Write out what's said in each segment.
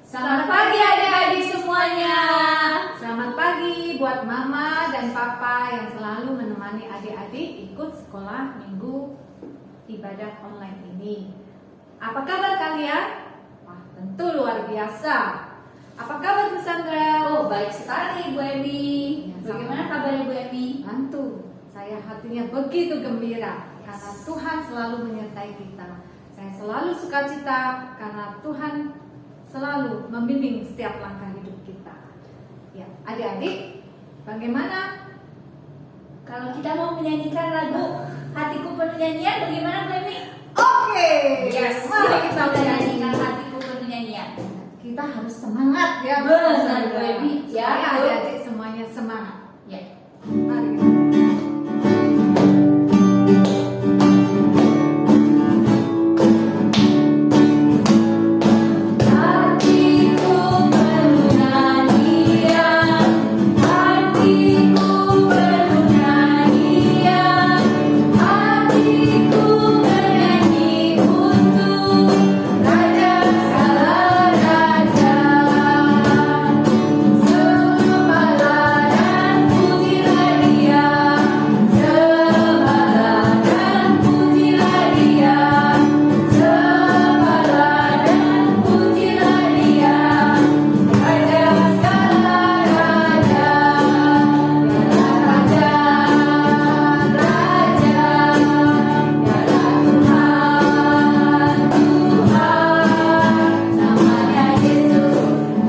Selamat pagi adik-adik semuanya. Selamat pagi buat mama dan papa yang selalu menemani adik-adik ikut sekolah minggu ibadah online ini. Apa kabar kalian? Wah, tentu luar biasa. Apa kabar Bu Sandra? Oh, baik sekali Bu Emi. Ya, Bagaimana sama. kabarnya Bu Emi? Tentu, saya hatinya begitu gembira karena Tuhan selalu menyertai kita. Saya selalu sukacita karena Tuhan selalu membimbing setiap langkah hidup kita. Ya, adik-adik, bagaimana? Kalau kita mau menyanyikan lagu Hatiku Penuh Nyanyian, bagaimana Bu Emi? Oke, Yes, mari kita menyanyikan menyanyikan. Hatiku Penuh Nyanyian. Kita harus semangat ya, Benar, Bu Emi. Ya, Ya, Bu. adik-adik semuanya semangat. Ya. Mari kita. Hatiku penuh nyanyian, hatiku penuh nyanyian, hatiku bernyanyi untuk Raja segala raja. Sembahlah dan pujilah Dia, sembahlah dan pujilah Dia, sembahlah dan pujilah Dia, Raja segala raja, Dialah Raja, Raja, Dialah Tuhan, namanya Yesus,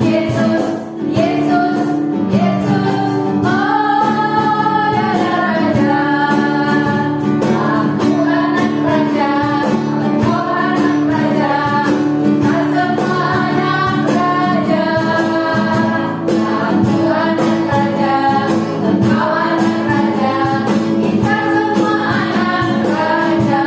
Yesus, Yesus, Yesus, oh Dialah Raja. Aku anak raja, engkau anak raja, kita semua anak raja. Aku anak raja, engkau anak raja, kita semua anak raja.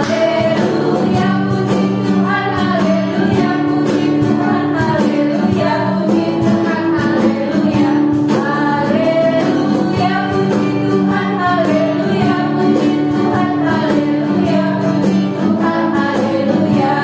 Haleluya, puji Tuhan, haleluya, puji Tuhan, haleluya, puji Tuhan, haleluya. Haleluya, puji Tuhan, haleluya, puji Tuhan, haleluya, puji Tuhan, haleluya.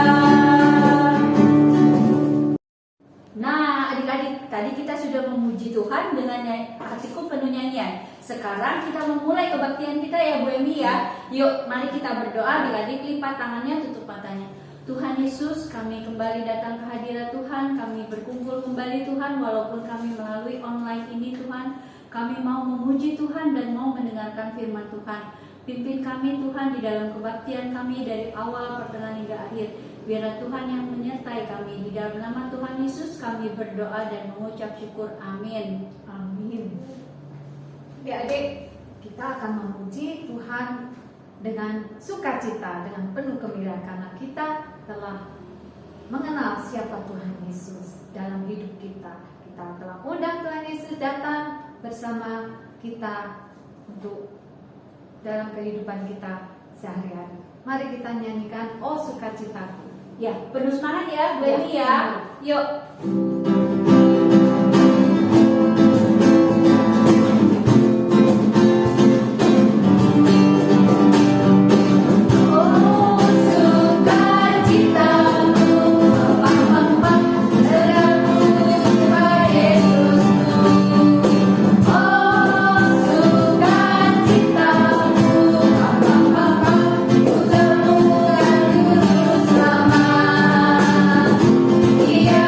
Nah, adik-adik, tadi kita sudah memuji Tuhan dengan hatiku penuh nyanyian. Sekarang kita memulai kebaktian kita ya Bu Emi ya. Yuk, mari kita berdoa. Adik-adik lipat tangannya, tutup matanya. Tuhan Yesus, kami kembali datang ke hadirat Tuhan. Kami berkumpul kembali Tuhan, walaupun kami melalui online ini Tuhan. Kami mau memuji Tuhan dan mau mendengarkan firman Tuhan. Pimpin kami Tuhan di dalam kebaktian kami dari awal, pertengahan hingga akhir. Biarlah Tuhan yang menyertai kami. Di dalam nama Tuhan Yesus kami berdoa dan mengucap syukur. Amin. Amin. Adik-adik, kita akan memuji Tuhan dengan sukacita, dengan penuh gembira karena kita telah mengenal siapa Tuhan Yesus dalam hidup kita. Kita telah undang Tuhan Yesus datang bersama kita untuk dalam kehidupan kita sehari-hari. Mari kita nyanyikan Oh Sukacitaku. Ya, penuh semangat ya Bu Emi ya. Yuk. Oh sukacitaku, pam terangku pada Yesusku. Oh sukacitaku, ku temukan Juru Selamat. Dia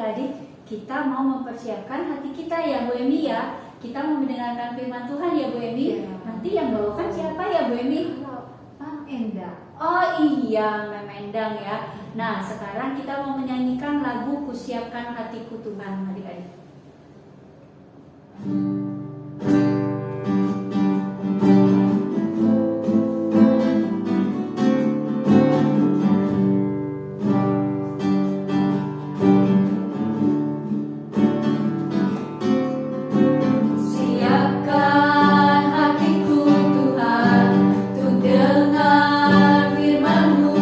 adik-adik, kita mau mempersiapkan hati kita ya Bu Emi ya. Kita mau mendengarkan firman Tuhan ya Bu Emi. Iya. Nanti yang bawakan siapa ya Bu Emi? Mam Enda. Oh iya, Mem Endang ya. Nah, sekarang kita mau menyanyikan lagu Kusiapkan Hatiku Tuhan, adik-adik. Siapkan hatiku Tuhan, untuk dengar firman-Mu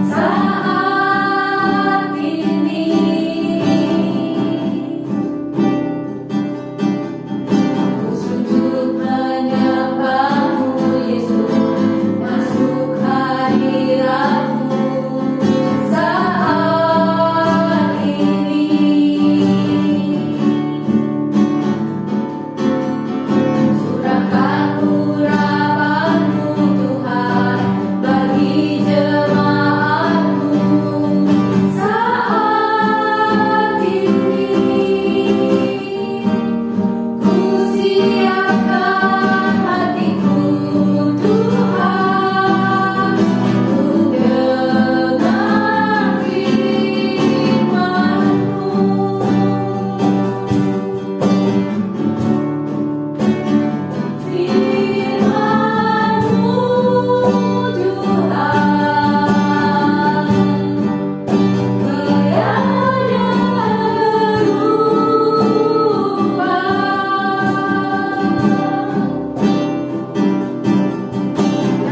saat ini. Ku sujud menyembah-Mu Yesus, masuk hadirat-Mu saat ini. Curahkan urapan-Mu Tuhan bagi jemaat-Mu saat ini. Ku siapkan hatiku Tuhan, untuk dengar firman-Mu.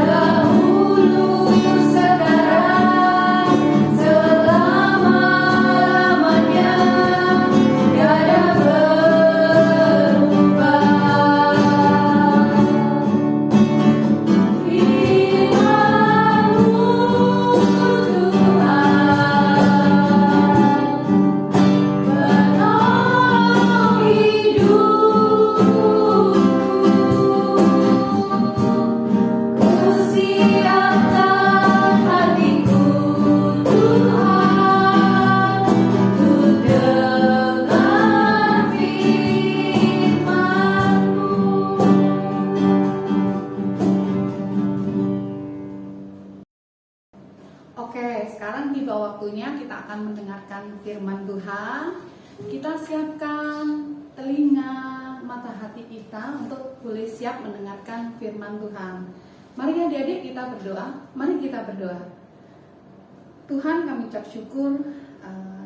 Dahulu, sekarang, selama-lamanya, tiada berubah. Firman-Mu Tuhan, penolong hidupku. Ku siapkan hatiku Tuhan, untuk dengar firman-Mu. Oke, sekarang tiba waktunya kita akan mendengarkan firman Tuhan. Kita siapkan telinga, mata hati kita untuk boleh siap mendengarkan firman Tuhan. Mari adik-adik kita berdoa. Mari kita berdoa. Tuhan, kami ucap syukur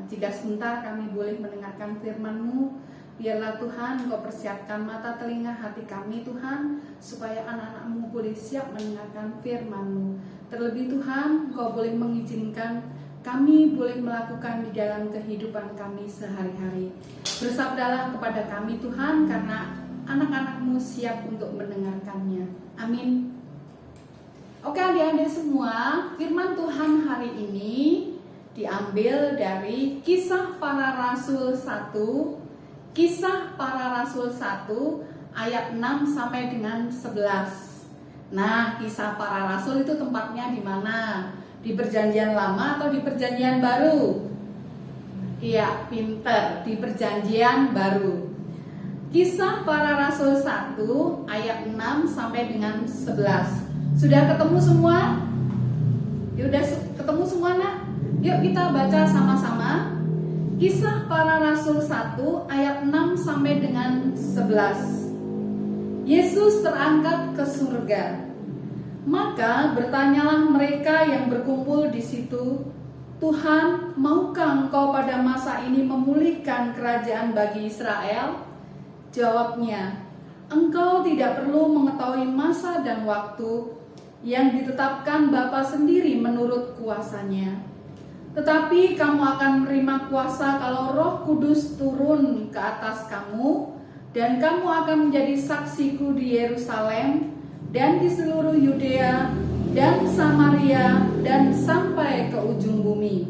jika sebentar kami boleh mendengarkan firman-Mu. Biarlah Tuhan Engkau persiapkan mata telinga hati kami Tuhan, supaya anak-anak-Mu boleh siap mendengarkan firman-Mu. Terlebih Tuhan, Engkau boleh mengizinkan kami boleh melakukan di dalam kehidupan kami sehari-hari. Bersabdalah kepada kami Tuhan, karena anak-anak-Mu siap untuk mendengarkannya. Amin. Oke adik-adik semua, firman Tuhan hari ini diambil dari Kisah Para Rasul 1, Kisah Para Rasul 1 ayat 6 sampai dengan 11. Nah, Kisah Para Rasul itu tempatnya di mana? Di Perjanjian Lama atau di Perjanjian Baru? Iya, pinter, di Perjanjian Baru. Kisah Para Rasul 1 ayat 6 sampai dengan 11. Sudah ketemu semua? Sudah ketemu semua nak? Yuk kita baca sama-sama. Kisah Para Rasul 1 ayat 6 sampai dengan 11. Yesus terangkat ke surga. Maka bertanyalah mereka yang berkumpul di situ, Tuhan, maukah Engkau pada masa ini memulihkan kerajaan bagi Israel? Jawabnya, Engkau tidak perlu mengetahui masa dan waktu yang ditetapkan Bapa sendiri menurut kuasanya. Tetapi kamu akan menerima kuasa kalau Roh Kudus turun ke atas kamu, dan kamu akan menjadi saksiku di Yerusalem dan di seluruh Yudea dan Samaria dan sampai ke ujung bumi.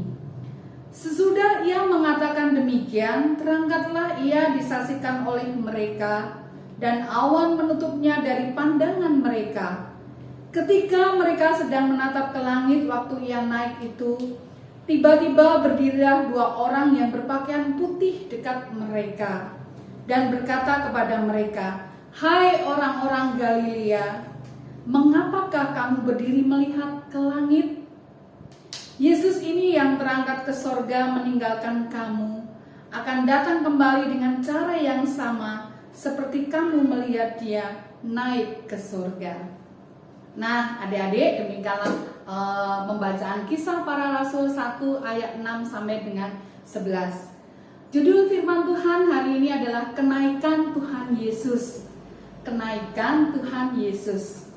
Sesudah ia mengatakan demikian, terangkatlah ia disaksikan oleh mereka, dan awan menutupnya dari pandangan mereka. Ketika mereka sedang menatap ke langit waktu ia naik itu, Tiba-tiba berdirilah 2 orang yang berpakaian putih dekat mereka dan berkata kepada mereka, "Hai orang-orang Galilea, mengapakah kamu berdiri melihat ke langit? Yesus ini yang terangkat ke sorga meninggalkan kamu, akan datang kembali dengan cara yang sama seperti kamu melihat dia naik ke sorga." Nah, adik-adik, demikianlah pembacaan Kisah Para Rasul 1 ayat 6 sampai dengan 11. Judul firman Tuhan hari ini adalah kenaikan Tuhan Yesus. Kenaikan Tuhan Yesus.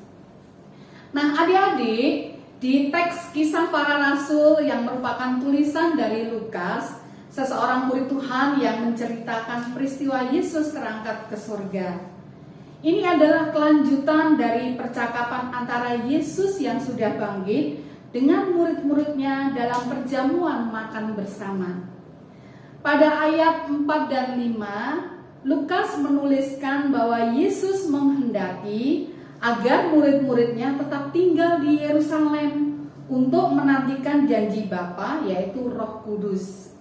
Nah, adik-adik, di teks Kisah Para Rasul yang merupakan tulisan dari Lukas, seseorang murid Tuhan yang menceritakan peristiwa Yesus terangkat ke surga. Ini adalah kelanjutan dari percakapan antara Yesus yang sudah bangkit dengan murid-muridnya dalam perjamuan makan bersama. Pada ayat 4 dan 5, Lukas menuliskan bahwa Yesus menghendaki agar murid-muridnya tetap tinggal di Yerusalem untuk menantikan janji Bapa, yaitu Roh Kudus.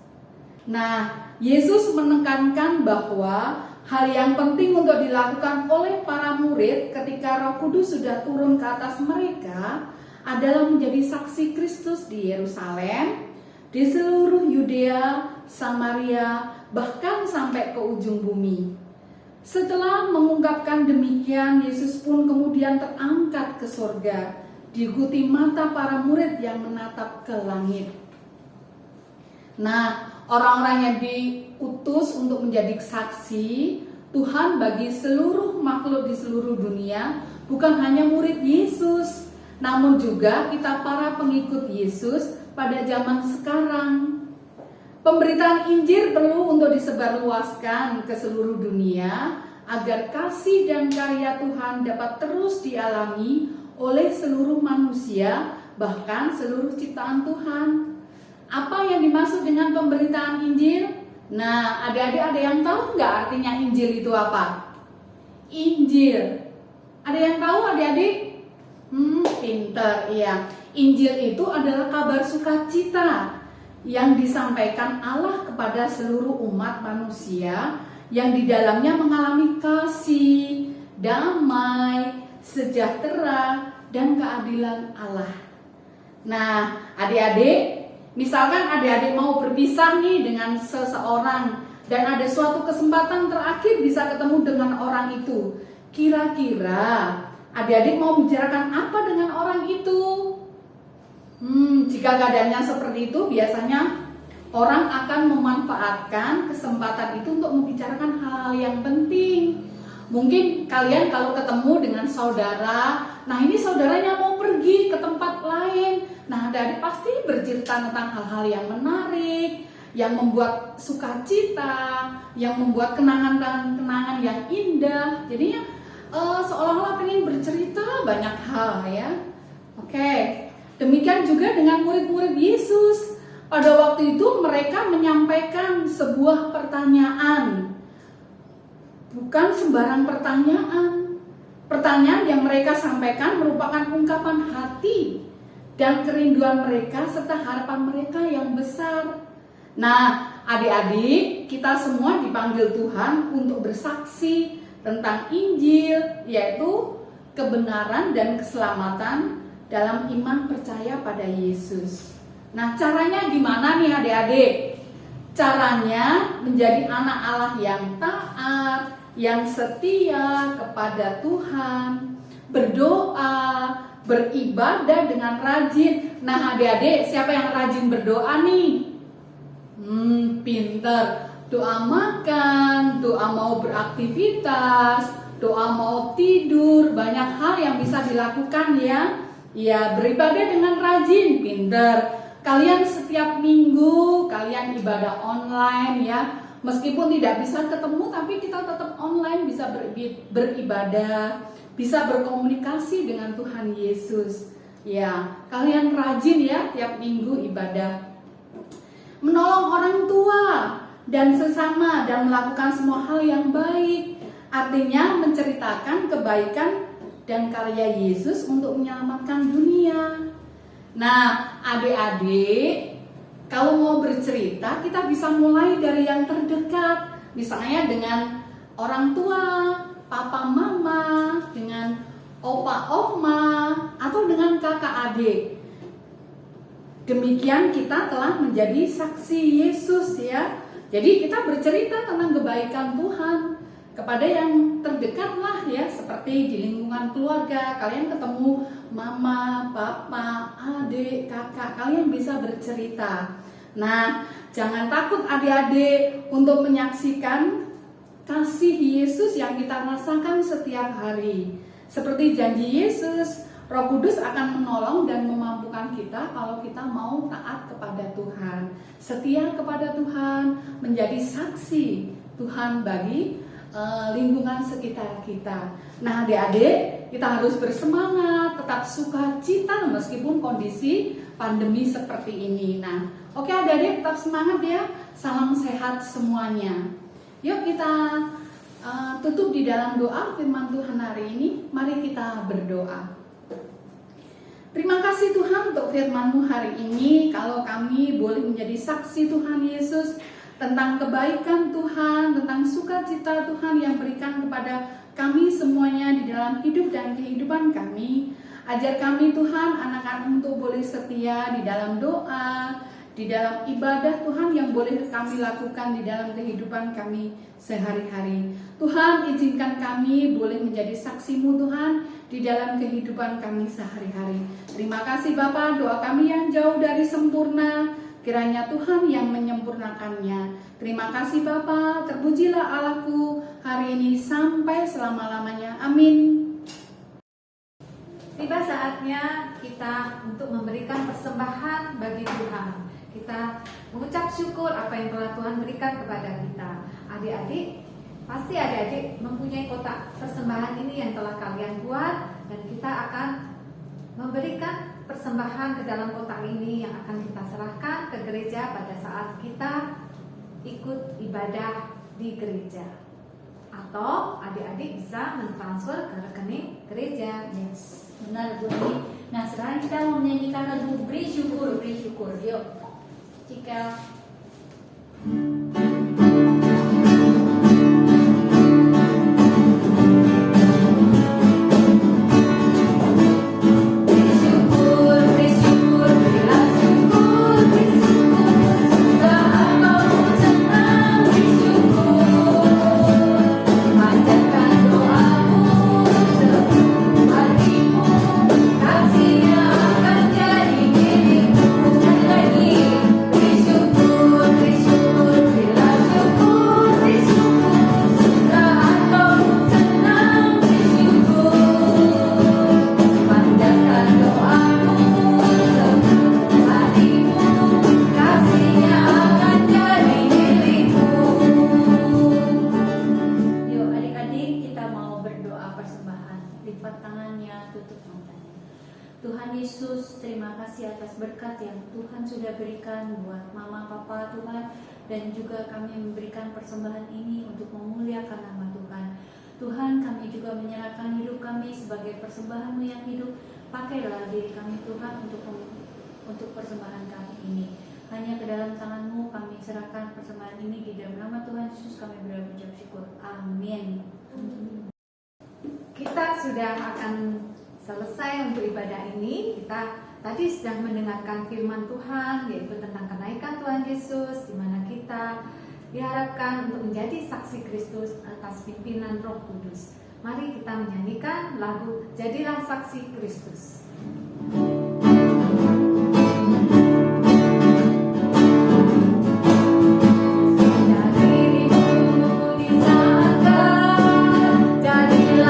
Nah, Yesus menekankan bahwa hal yang penting untuk dilakukan oleh para murid ketika Roh Kudus sudah turun ke atas mereka adalah menjadi saksi Kristus di Yerusalem, di seluruh Yudea, Samaria, bahkan sampai ke ujung bumi. Setelah mengungkapkan demikian, Yesus pun kemudian terangkat ke surga, diikuti mata para murid yang menatap ke langit. Nah, orang-orang yang diutus untuk menjadi saksi Tuhan bagi seluruh makhluk di seluruh dunia, bukan hanya murid Yesus, namun juga kita para pengikut Yesus pada zaman sekarang. Pemberitaan Injil perlu untuk disebarluaskan ke seluruh dunia agar kasih dan karya Tuhan dapat terus dialami oleh seluruh manusia, bahkan seluruh ciptaan Tuhan. Apa yang dimaksud dengan pemberitaan Injil? Nah, adik-adik ada yang tahu nggak artinya Injil itu apa? Injil. Ada yang tahu adik-adik? Pinter, iya. Injil itu adalah kabar sukacita yang disampaikan Allah kepada seluruh umat manusia yang di dalamnya mengalami kasih, damai, sejahtera, dan keadilan Allah. Nah, adik-adik, misalkan adik-adik mau berpisah nih dengan seseorang dan ada suatu kesempatan terakhir bisa ketemu dengan orang itu. Kira-kira adik-adik mau bicarakan apa dengan orang itu? Jika keadaannya seperti itu, biasanya orang akan memanfaatkan kesempatan itu untuk membicarakan hal-hal yang penting. Mungkin kalian kalau ketemu dengan saudara, nah ini saudaranya mau pergi ke tempat lain. Nah, adik pasti bercerita tentang hal-hal yang menarik, yang membuat sukacita, yang membuat kenangan-kenangan yang indah. Jadinya seolah-olah pengen bercerita banyak hal ya. Oke, demikian juga dengan murid-murid Yesus. Pada waktu itu mereka menyampaikan sebuah pertanyaan. Bukan sembarang pertanyaan. Pertanyaan yang mereka sampaikan merupakan ungkapan hati dan kerinduan mereka serta harapan mereka yang besar. Nah, adik-adik, kita semua dipanggil Tuhan untuk bersaksi tentang Injil, yaitu kebenaran dan keselamatan dalam iman percaya pada Yesus. Nah, caranya gimana nih adik-adik? Caranya menjadi anak Allah yang taat, yang setia kepada Tuhan, berdoa, beribadah dengan rajin. Nah, adik-adik, siapa yang rajin berdoa nih? Pinter. Doa makan, doa mau beraktivitas, doa mau tidur, banyak hal yang bisa dilakukan ya. Ya, beribadah dengan rajin, pinter. Kalian setiap minggu, kalian ibadah online ya. Meskipun tidak bisa ketemu, tapi kita tetap online bisa beribadah, bisa berkomunikasi dengan Tuhan Yesus. Ya, kalian rajin ya tiap minggu ibadah. Menolong orang tua dan sesama dan melakukan semua hal yang baik. Artinya menceritakan kebaikan dan karya Yesus untuk menyelamatkan dunia. Nah, adik-adik, Kalau mau bercerita, kita bisa mulai dari yang terdekat, misalnya dengan orang tua, papa mama, dengan opa oma, atau dengan kakak adik. Demikian kita telah menjadi saksi Yesus ya. Jadi kita bercerita tentang kebaikan Tuhan kepada yang terdekat lah ya, seperti di lingkungan keluarga. Kalian ketemu mama, papa, adik, kakak, kalian bisa bercerita. Nah, jangan takut adik-adik untuk menyaksikan kasih Yesus yang kita rasakan setiap hari. Seperti janji Yesus, Roh Kudus akan menolong dan memampukan kita kalau kita mau taat kepada Tuhan, setia kepada Tuhan, menjadi saksi Tuhan bagi lingkungan sekitar kita. Nah, adik-adik, kita harus bersemangat, tetap sukacita meskipun kondisi pandemi seperti ini. Nah, oke adik-adik, tetap semangat ya. Salam sehat semuanya. Yuk kita tutup di dalam doa firman Tuhan hari ini. Mari kita berdoa. Terima kasih Tuhan untuk firman-Mu hari ini. Kalau kami boleh menjadi saksi Tuhan Yesus tentang kebaikan Tuhan, tentang sukacita Tuhan yang berikan kepada kami semuanya di dalam hidup dan kehidupan kami. Ajar kami Tuhan, anak-anak untuk boleh setia di dalam doa, di dalam ibadah Tuhan yang boleh kami lakukan di dalam kehidupan kami sehari-hari. Tuhan, izinkan kami boleh menjadi saksi-Mu Tuhan di dalam kehidupan kami sehari-hari. Terima kasih Bapa, doa kami yang jauh dari sempurna, kiranya Tuhan yang menyempurnakannya. Terima kasih Bapa, terpujilah Allahku hari ini sampai selama-lamanya. Amin. Tiba saatnya kita untuk memberikan persembahan bagi Tuhan. Kita mengucap syukur apa yang telah Tuhan berikan kepada kita. Adik-adik, pasti adik-adik mempunyai kotak persembahan ini yang telah kalian buat, dan kita akan memberikan persembahan ke dalam kotak ini yang akan kita serahkan ke gereja pada saat kita ikut ibadah di gereja. Atau adik-adik bisa mentransfer ke rekening gereja. Yes, benar Bu Ani. Nah, sekarang kita mau menyanyikan lagu Beri Syukur, Beri Syukur. Yuk, Cikel. Tuhan Yesus, terima kasih atas berkat yang Tuhan sudah berikan buat Mama, Papa, Tuhan, dan juga kami memberikan persembahan ini untuk memuliakan nama Tuhan. Tuhan, kami juga menyerahkan hidup kami sebagai persembahan-Mu yang hidup. Pakailah diri kami Tuhan untuk persembahan kami ini. Hanya ke dalam tangan-Mu kami serahkan persembahan ini, di dalam nama Tuhan Yesus kami berucap syukur. Amin. Kita sudah akan selesai untuk ibadah ini. Kita tadi sedang mendengarkan firman Tuhan, yaitu tentang kenaikan Tuhan Yesus, di mana kita diharapkan untuk menjadi saksi Kristus atas pimpinan Roh Kudus. Mari kita menyanyikan lagu Jadilah Saksi Kristus. Jadilah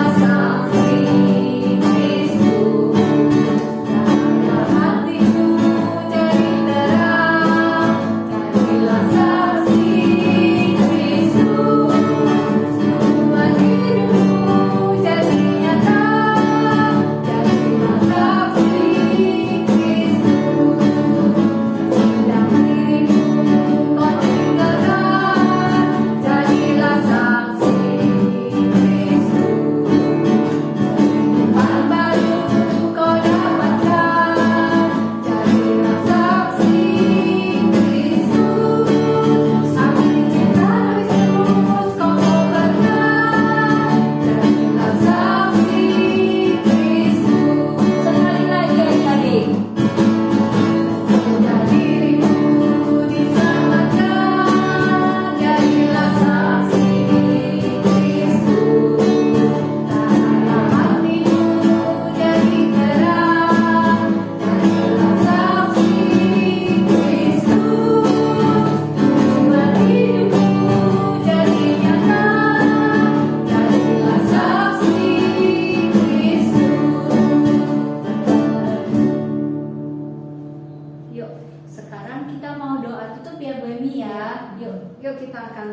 kita akan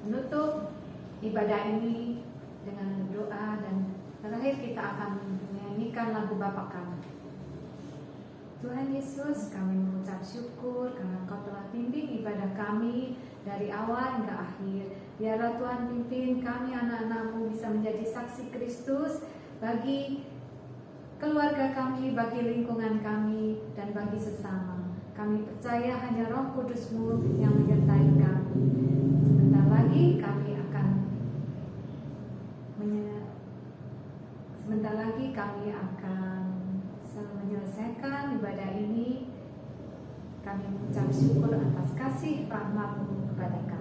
menutup ibadah ini dengan berdoa, dan terakhir kita akan menyanyikan lagu Bapa Kami. Tuhan Yesus, kami mengucap syukur karena Engkau telah pimpin ibadah kami dari awal hingga akhir. Biarlah Tuhan pimpin kami anak-anak-Mu bisa menjadi saksi Kristus bagi keluarga kami, bagi lingkungan kami, dan bagi sesama. Kami percaya hanya Roh Kudus-Mu yang menyertai kami. Sebentar lagi kami akan menyelesaikan ibadah ini. Kami mengucap syukur atas kasih rahmat-Mu kepada kami.